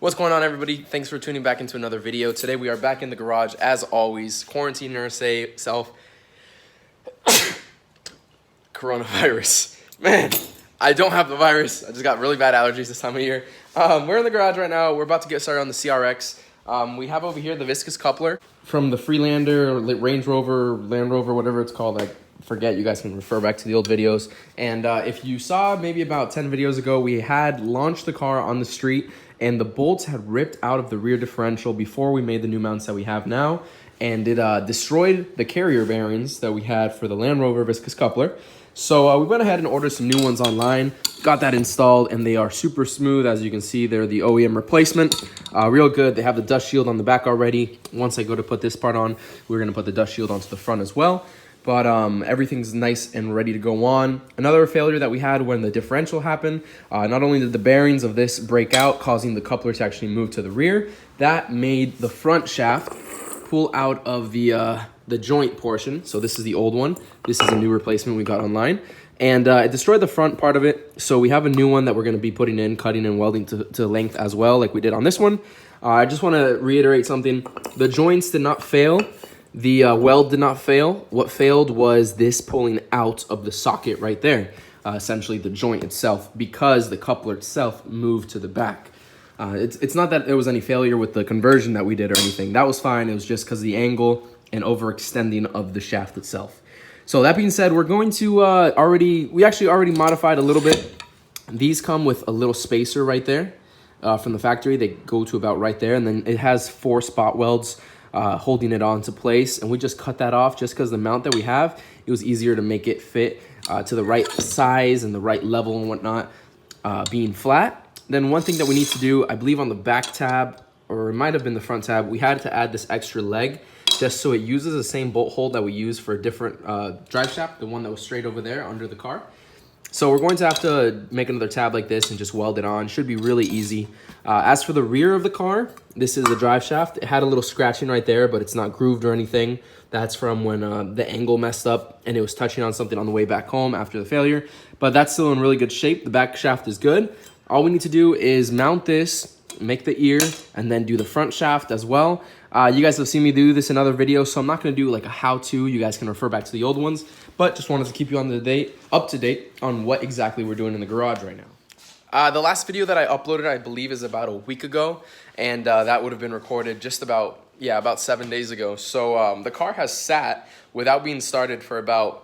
What's going on, everybody? Thanks for tuning back into another video. Today we are back in the garage as always, quarantining ourselves. Coronavirus. Man, I don't have the virus. I just got really bad allergies this time of year. We're in the garage right now. We're about to get started on the CRX. We have over here the viscous coupler from the Freelander, Range Rover, Land Rover, whatever it's called. I forget. You guys can refer back to the old videos. And if you saw maybe about 10 videos ago, we had launched the car on the street and the bolts had ripped out of the rear differential before we made the new mounts that we have now. And it destroyed the carrier bearings that we had for the Land Rover viscous coupler. So we went ahead and ordered some new ones online, got that installed, and they are super smooth. As you can see, they're the OEM replacement. Real good. They have the dust shield on the back already. Once I go to put this part on, we're going to put the dust shield onto the front as well. But everything's nice and ready to go on. Another failure that we had when the differential happened, not only did the bearings of this break out, causing the coupler to actually move to the rear, that made the front shaft pull out of the joint portion. So this is the old one. This is a new replacement we got online. And it destroyed the front part of it. So we have a new one that we're going to be putting in, cutting and welding to length as well, like we did on this one. I just want to reiterate something. The joints did not fail. The weld did not fail. What failed was this pulling out of the socket right there, essentially the joint itself, because the coupler itself moved to the back. It's not that there was any failure with the conversion that we did or anything. That was fine. It was just because of the angle and overextending of the shaft itself. So that being said, we're going to we actually already modified a little bit. These come with a little spacer right there from the factory. They go to about right there, and then it has 4 spot welds holding it onto place, and we just cut that off just because the mount that we have, it was easier to make it fit to the right size and the right level and whatnot, being flat. Then one thing that we need to do, I believe on the back tab, or it might have been the front tab, we had to add this extra leg just so it uses the same bolt hole that we use for a different drive shaft, the one that was straight over there under the car. So we're going to have to make another tab like this and just weld it on. Should be really easy. As for the rear of the car, this is the drive shaft. It had a little scratching right there, but it's not grooved or anything. That's from when the angle messed up and it was touching on something on the way back home after the failure. But that's still in really good shape. The back shaft is good. All we need to do is mount this, make the ear, and then do the front shaft as well. You guys have seen me do this in other videos, so I'm not going to do like a how-to. You guys can refer back to the old ones, but just wanted to keep you up to date on what exactly we're doing in the garage right now. The last video that I uploaded, I believe, is about a week ago, and that would have been recorded just about 7 days ago. So the car has sat without being started for about,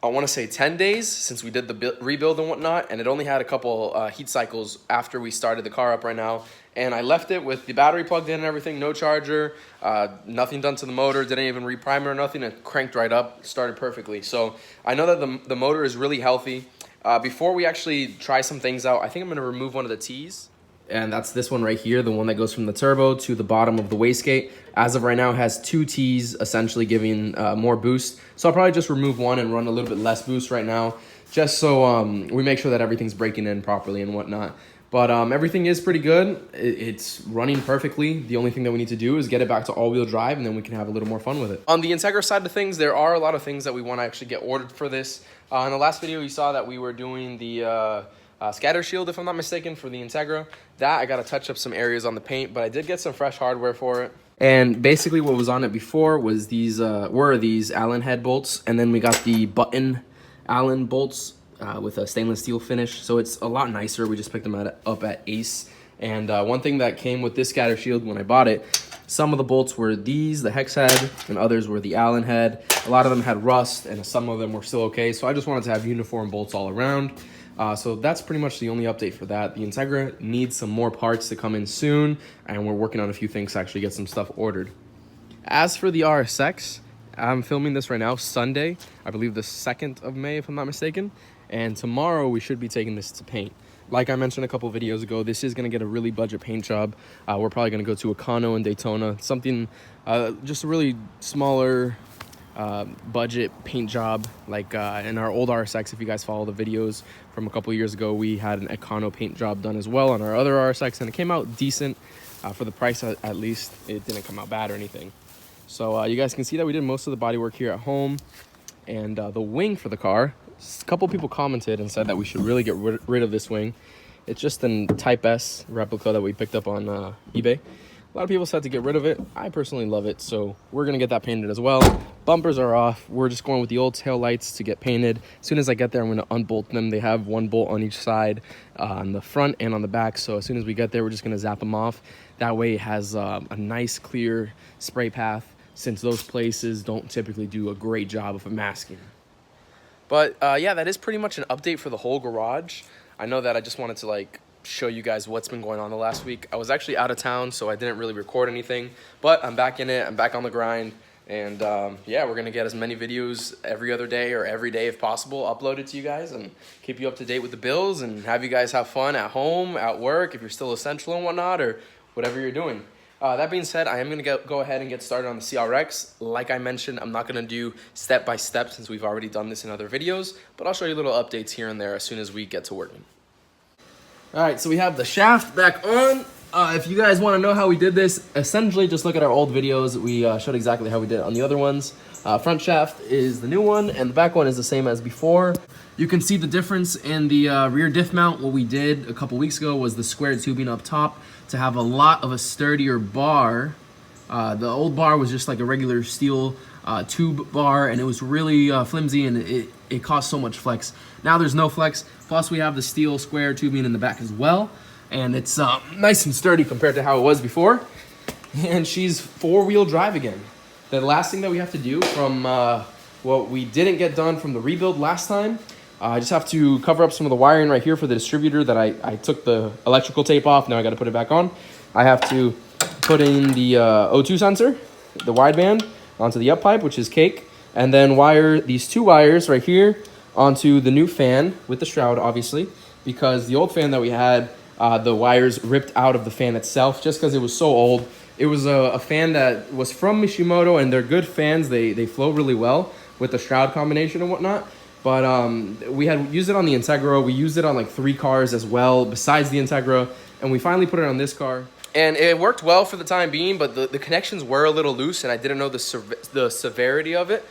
I want to say 10 days since we did the rebuild and whatnot, and it only had a couple heat cycles after we started the car up right now. And I left it with the battery plugged in and everything, no charger, nothing done to the motor, didn't even reprimer or nothing. It cranked right up, started perfectly. So I know that the motor is really healthy. Before we actually try some things out, I think I'm going to remove one of the T's. And that's this one right here, the one that goes from the turbo to the bottom of the wastegate. As of right now, it has 2 T's, essentially giving more boost. So I'll probably just remove one and run a little bit less boost right now, just so we make sure that everything's breaking in properly and whatnot. But everything is pretty good. It's running perfectly. The only thing that we need to do is get it back to all-wheel drive, and then we can have a little more fun with it. On the Integra side of things, there are a lot of things that we want to actually get ordered for this. In the last video, you saw that we were doing the scatter shield, if I'm not mistaken, for the Integra. That, I got to touch up some areas on the paint, but I did get some fresh hardware for it. And basically what was on it before was these Allen head bolts, and then we got the button Allen bolts with a stainless steel finish. So it's a lot nicer. We just picked them up at Ace. And one thing that came with this scatter shield when I bought it, some of the bolts were the hex head, and others were the Allen head. A lot of them had rust, and some of them were still okay. So I just wanted to have uniform bolts all around. So that's pretty much the only update for that. The Integra needs some more parts to come in soon, and we're working on a few things to actually get some stuff ordered. As for the RSX, I'm filming this right now, Sunday, I believe the 2nd of May, if I'm not mistaken. And tomorrow we should be taking this to paint. Like I mentioned a couple videos ago, this is going to get a really budget paint job. We're probably going to go to a Econo in Daytona, something just a really smaller budget paint job. Like in our old RSX, if you guys follow the videos from a couple years ago, we had an Econo paint job done as well on our other RSX, and it came out decent for the price. At least it didn't come out bad or anything. So you guys can see that we did most of the body work here at home. And the wing for the car, a couple people commented and said that we should really get rid of this wing. It's just an Type S replica that we picked up on eBay. A lot of people said to get rid of it. I personally love it, so we're gonna get that painted as well. Bumpers are off. We're just going with the old tail lights to get painted. As soon as I get there, I'm gonna unbolt them. They have one bolt on each side, on the front and on the back. So as soon as we get there, we're just gonna zap them off. That way it has a nice clear spray path, since those places don't typically do a great job of masking. But yeah, that is pretty much an update for the whole garage. I know that I just wanted to like show you guys what's been going on the last week. I was actually out of town, so I didn't really record anything, but I'm back in it. I'm back on the grind, and yeah, we're gonna get as many videos every other day or every day if possible uploaded to you guys and keep you up to date with the builds and have you guys have fun at home, at work, if you're still essential and whatnot, or whatever you're doing. That being said, I am going to go ahead and get started on the CRX. Like I mentioned, I'm not going to do step by step since we've already done this in other videos, but I'll show you little updates here and there as soon as we get to working. All right, so we have the shaft back on. If you guys want to know how we did this, essentially just look at our old videos. We showed exactly how we did it on the other ones. Front shaft is the new one, and the back one is the same as before. You can see the difference in the rear diff mount. What we did a couple weeks ago was the square tubing up top to have a lot of a sturdier bar. The old bar was just like a regular steel tube bar, and it was really flimsy, and it caused so much flex. Now there's no flex, plus we have the steel square tubing in the back as well, and it's nice and sturdy compared to how it was before. And she's four-wheel drive again. The last thing that we have to do from what we didn't get done from the rebuild last time, I just have to cover up some of the wiring right here for the distributor that I took the electrical tape off. Now I got to put it back on. I have to put in the O2 sensor, the wideband, onto the up pipe, which is cake, and then wire these two wires right here onto the new fan with the shroud, obviously, because the old fan that we had, the wires ripped out of the fan itself just because it was so old. It was a fan that was from Mishimoto, and they're good fans. They flow really well with the shroud combination and whatnot. But we had used it on the Integra. We used it on like 3 cars as well besides the Integra, and we finally put it on this car. And it worked well for the time being, but the connections were a little loose, and I didn't know the severity of it,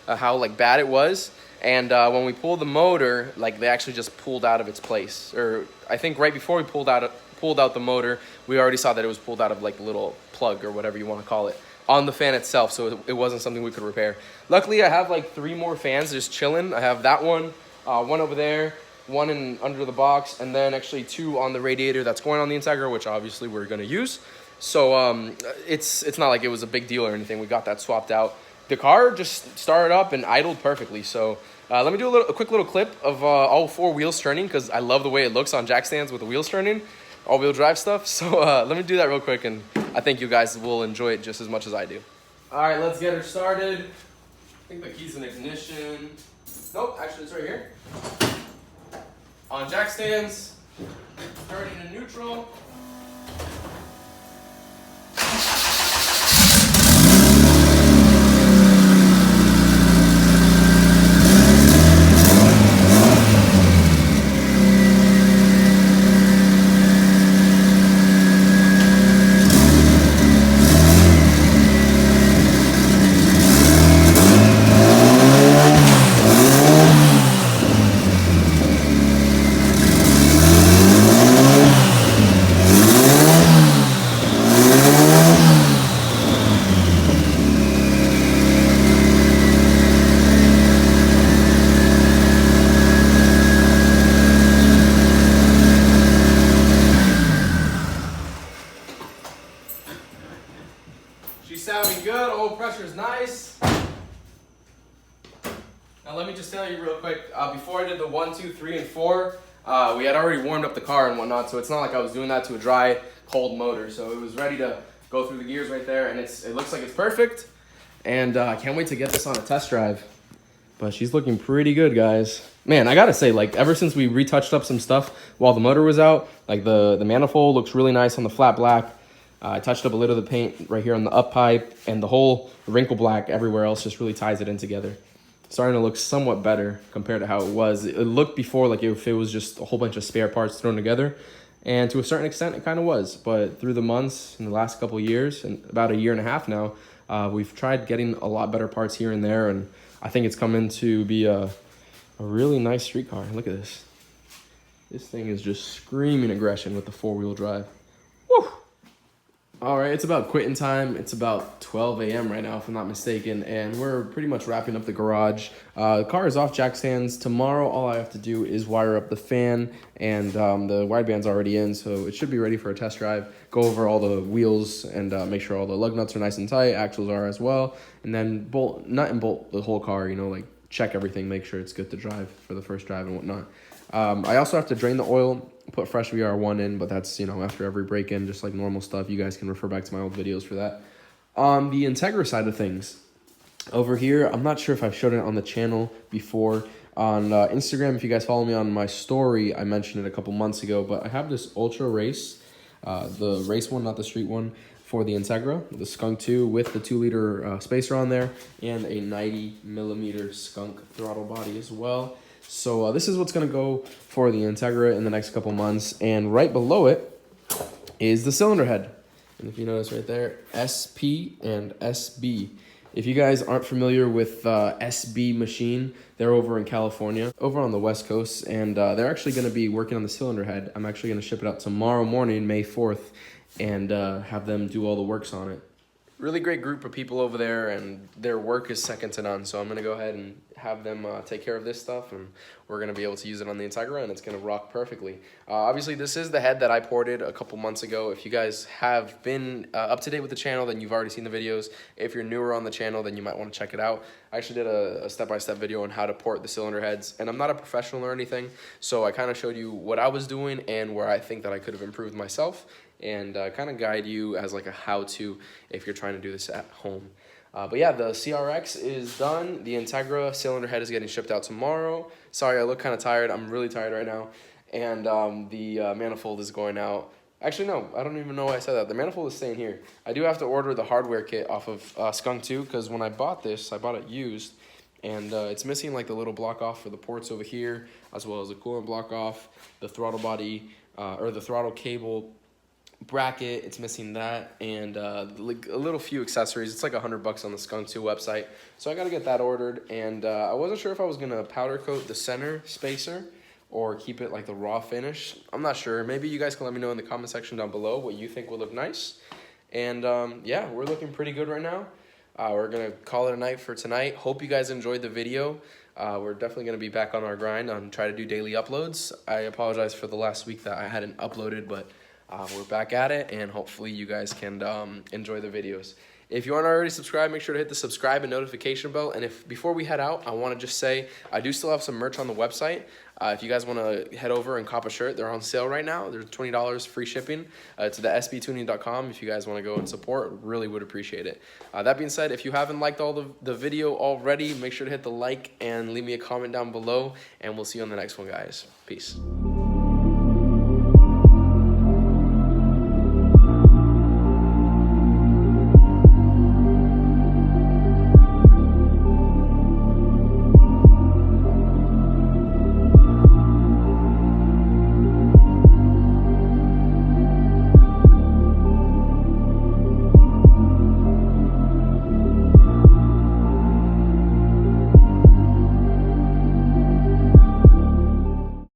how like bad it was. And when we pulled the motor, like they actually just pulled out of its place. Or I think right before we pulled out the motor, we already saw that it was pulled out of like the little plug or whatever you want to call it on the fan itself, so it wasn't something we could repair. Luckily, I have like 3 more fans just chilling. I have that one, one over there, one under the box, and then actually 2 on the radiator that's going on the Integra, which obviously we're going to use. So it's not like it was a big deal or anything. We got that swapped out. The car just started up and idled perfectly. So let me do a quick little clip of all 4 wheels turning, because I love the way it looks on jack stands with the wheels turning, all-wheel drive stuff. So let me do that real quick, and I think you guys will enjoy it just as much as I do. All right, let's get her started. I think the key's in ignition. Nope, actually it's right here. On jack stands, starting in neutral. She's sounding good, oil pressure's nice. Now let me just tell you real quick, before I did the 1, 2, 3, and 4, we had already warmed up the car and whatnot, so it's not like I was doing that to a dry, cold motor. So it was ready to go through the gears right there, and it looks like it's perfect. And I can't wait to get this on a test drive. But she's looking pretty good, guys. Man, I gotta say, like, ever since we retouched up some stuff while the motor was out, like the manifold looks really nice on the flat black. I touched up a little of the paint right here on the up pipe, and the whole wrinkle black everywhere else just really ties it in together. Starting to look somewhat better compared to how it was. It looked before like if it was just a whole bunch of spare parts thrown together, and to a certain extent it kind of was. But through the months in the last couple of years, and about 1.5 years now, we've tried getting a lot better parts here and there, and I think it's come in to be a really nice street car. Look at this. This thing is just screaming aggression with the 4-wheel drive. Woo! All right, it's about quitting time. It's about 12 a.m. right now, if I'm not mistaken, and we're pretty much wrapping up the garage. The car is off jack stands. Tomorrow, all I have to do is wire up the fan, and the wideband's already in, so it should be ready for a test drive. Go over all the wheels and make sure all the lug nuts are nice and tight, axles are as well, and then nut and bolt the whole car, you know, like check everything, make sure it's good to drive for the first drive and whatnot. I also have to drain the oil, put fresh VR1 in, but that's, you know, after every break-in, just like normal stuff. You guys can refer back to my old videos for that. On the Integra side of things, over here, I'm not sure if I've showed it on the channel before. On Instagram, if you guys follow me on my story, I mentioned it a couple months ago, but I have this Ultra Race, the race one, not the street one, for the Integra, the Skunk 2 with the 2-liter spacer on there, and a 90mm Skunk throttle body as well. So this is what's going to go for the Integra in the next couple months. And right below it is the cylinder head. And if you notice right there, SP and SB. If you guys aren't familiar with SB Machine, they're over in California, over on the West Coast. And they're actually going to be working on the cylinder head. I'm actually going to ship it out tomorrow morning, May 4th, and have them do all the works on it. Really great group of people over there, and their work is second to none. So I'm going to go ahead and have them take care of this stuff, and we're going to be able to use it on the Integra, and it's going to rock perfectly. Obviously, this is the head that I ported a couple months ago. If you guys have been up to date with the channel, then you've already seen the videos. If you're newer on the channel, then you might want to check it out. I actually did a step-by-step video on how to port the cylinder heads, and I'm not a professional or anything, so I kind of showed you what I was doing and where I think that I could have improved myself, and kind of guide you as like a how-to if you're trying to do this at home. But yeah, the CRX is done. The Integra cylinder head is getting shipped out tomorrow. Sorry, I look kind of tired. I'm really tired right now. And the manifold is going out. Actually, no, I don't even know why I said that. The manifold is staying here. I do have to order the hardware kit off of Skunk 2, because when I bought this, I bought it used. And it's missing like the little block off for the ports over here, as well as the coolant block off, the throttle body, or the throttle cable bracket. It's missing that, and like a little few accessories. It's like $100 on the Skunk 2 website, so I gotta get that ordered. And I wasn't sure if I was gonna powder coat the center spacer or keep it like the raw finish. I'm not sure. Maybe you guys can let me know in the comment section down below what you think will look nice. And yeah, we're looking pretty good right now. We're gonna call it a night for tonight. Hope you guys enjoyed the video. We're definitely gonna be back on our grind on try to do daily uploads. I apologize for the last week that I hadn't uploaded, but we're back at it, and hopefully you guys can enjoy the videos. If you aren't already subscribed, make sure to hit the subscribe and notification bell. And before we head out, I want to just say I do still have some merch on the website. If you guys want to head over and cop a shirt, they're on sale right now. They're $20 free shipping to the sbtuning.com. If you guys want to go and support, really would appreciate it. That being said, if you haven't liked all the video already, make sure to hit the like and leave me a comment down below, and we'll see you on the next one, guys. Peace.